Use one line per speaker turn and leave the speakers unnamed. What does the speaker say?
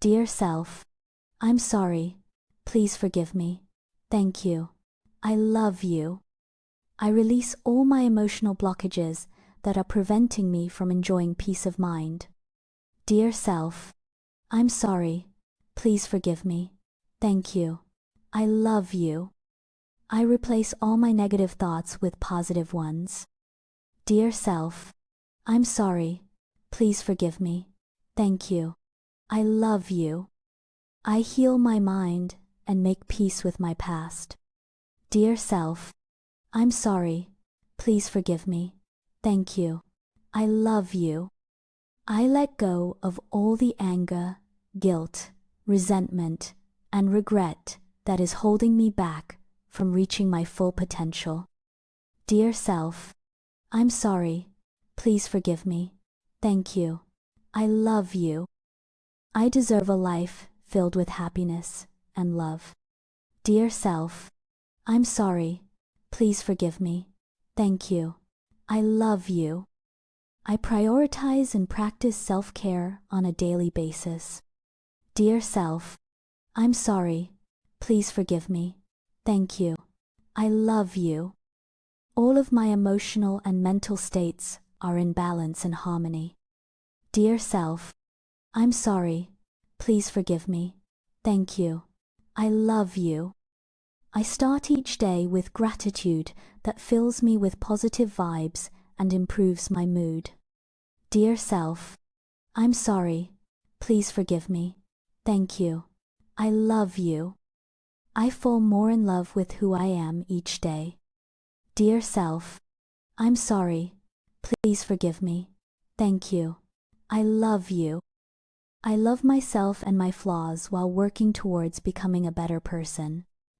Dear self, I'm sorry. Please forgive me. Thank you. I love you. I release all my emotional blockages that are preventing me from enjoying peace of mind. Dear self, I'm sorry. Please forgive me. Thank you. I love you. I replace all my negative thoughts with positive ones. Dear self, I'm sorry. Please forgive me. Thank you. I love you. I heal my mind and make peace with my past. Dear self, I'm sorry. Please forgive me. Thank you. I love you. I let go of all the anger, guilt, resentment, and regret that is holding me back from reaching my full potential. Dear self, I'm sorry. Please forgive me. Thank you. I love you. I deserve a life filled with happiness and love. Dear self, I'm sorry. Please forgive me. Thank you. I love you. I prioritize and practice self-care on a daily basis. Dear self, I'm sorry. Please forgive me. Thank you. I love you. All of my emotional and mental states are in balance and harmony. Dear self, I'm sorry. Please forgive me. Thank you. I love you. I start each day with gratitude that fills me with positive vibes and improves my mood. Dear self, I'm sorry. Please forgive me. Thank you. I love you. I fall more in love with who I am each day. Dear self, I'm sorry. Please forgive me. Thank you. I love you. I love myself and my flaws while working towards becoming a better person.